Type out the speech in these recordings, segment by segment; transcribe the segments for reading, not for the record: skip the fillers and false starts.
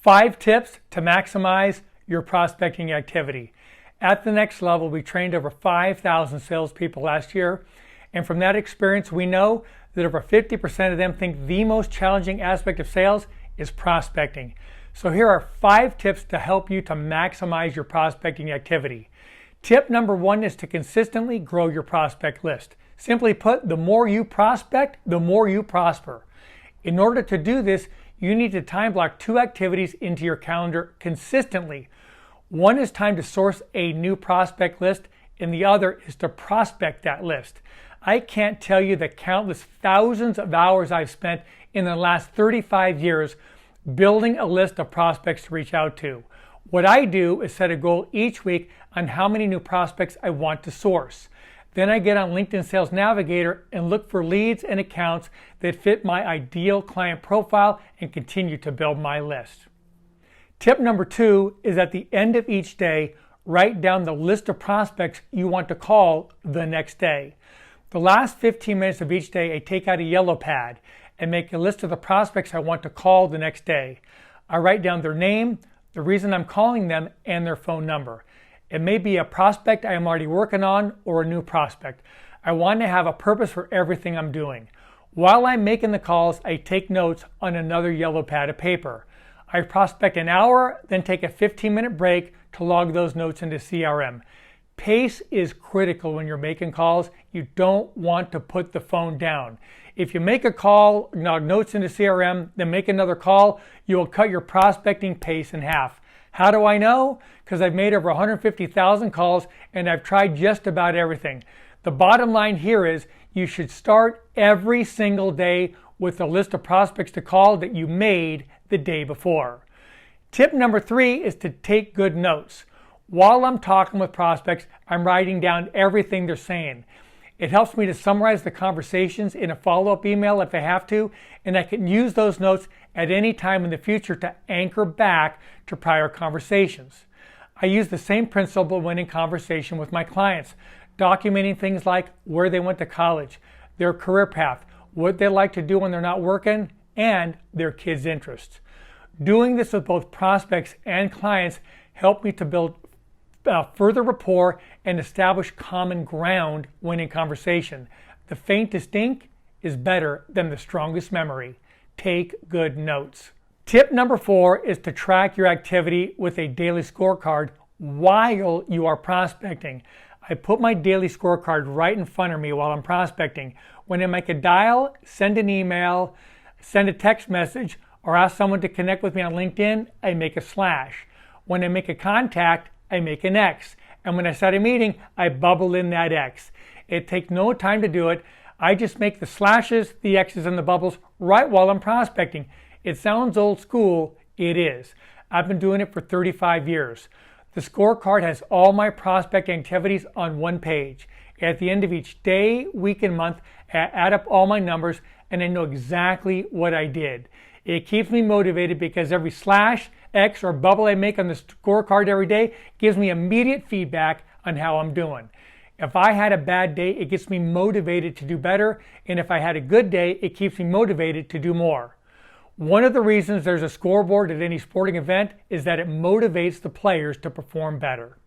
5 tips to maximize your prospecting activity. At the next level, we trained over 5,000 salespeople last year, and from that experience, we know that over 50% of them think the most challenging aspect of sales is prospecting. So here are 5 tips to help you to maximize your prospecting activity. Tip number 1 is to consistently grow your prospect list. Simply put, the more you prospect, the more you prosper. In order to do this, you need to time block 2 activities into your calendar consistently. One is time to source a new prospect list, and the other is to prospect that list. I can't tell you the countless thousands of hours I've spent in the last 35 years building a list of prospects to reach out to. What I do is set a goal each week on how many new prospects I want to source. Then I get on LinkedIn Sales Navigator and look for leads and accounts that fit my ideal client profile and continue to build my list. Tip number 2 is at the end of each day, write down the list of prospects you want to call the next day. The last 15 minutes of each day, I take out a yellow pad and make a list of the prospects I want to call the next day. I write down their name, the reason I'm calling them, and their phone number. It may be a prospect I am already working on or a new prospect. I want to have a purpose for everything I'm doing. While I'm making the calls, I take notes on another yellow pad of paper. I prospect an hour, then take a 15-minute break to log those notes into CRM. Pace is critical when you're making calls. You don't want to put the phone down. If you make a call, log notes into CRM, then make another call, you will cut your prospecting pace in half. How do I know? Because I've made over 150,000 calls and I've tried just about everything. The bottom line here is you should start every single day with a list of prospects to call that you made the day before. Tip number 3 is to take good notes. While I'm talking with prospects, I'm writing down everything they're saying. It helps me to summarize the conversations in a follow-up email if I have to, and I can use those notes at any time in the future to anchor back to prior conversations. I use the same principle when in conversation with my clients, documenting things like where they went to college, their career path, what they like to do when they're not working, and their kids' interests. Doing this with both prospects and clients helped me to build further rapport and establish common ground when in conversation. The faintest ink is better than the strongest memory. Take good notes. Tip number 4 is to track your activity with a daily scorecard while you are prospecting. I put my daily scorecard right in front of me while I'm prospecting. When I make a dial, send an email, send a text message, or ask someone to connect with me on LinkedIn, I make a slash. When I make a contact, I make an X. And when I start a meeting, I bubble in that X. It takes no time to do it. I just make the slashes, the X's, and the bubbles right while I'm prospecting. It sounds old school. It is. I've been doing it for 35 years. The scorecard has all my prospecting activities on one page. At the end of each day, week, and month, I add up all my numbers and I know exactly what I did. It keeps me motivated because every slash, X, or bubble I make on the scorecard every day gives me immediate feedback on how I'm doing. If I had a bad day, it gets me motivated to do better, and if I had a good day, it keeps me motivated to do more. One of the reasons there's a scoreboard at any sporting event is that it motivates the players to perform better.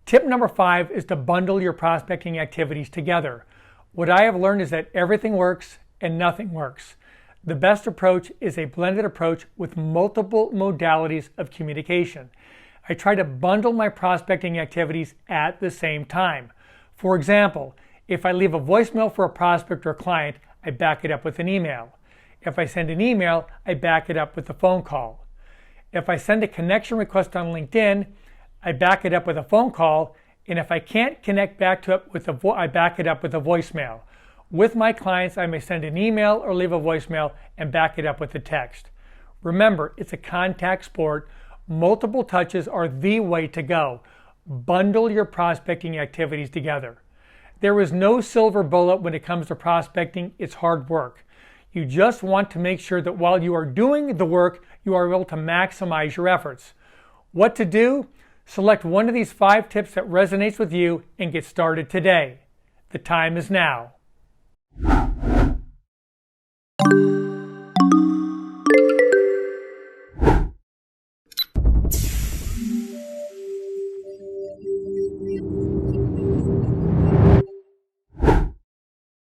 Tip number 5 is to bundle your prospecting activities together. What I have learned is that everything works and nothing works. The best approach is a blended approach with multiple modalities of communication. I try to bundle my prospecting activities at the same time. For example, if I leave a voicemail for a prospect or a client, I back it up with an email. If I send an email, I back it up with a phone call. If I send a connection request on LinkedIn, I back it up with a phone call, and if I can't connect back to it I back it up with a voicemail. With my clients, I may send an email or leave a voicemail and back it up with a text. Remember, it's a contact sport. Multiple touches are the way to go. Bundle your prospecting activities together. There is no silver bullet when it comes to prospecting. It's hard work. You just want to make sure that while you are doing the work, you are able to maximize your efforts. What to do? Select one of these 5 tips that resonates with you and get started today. The time is now.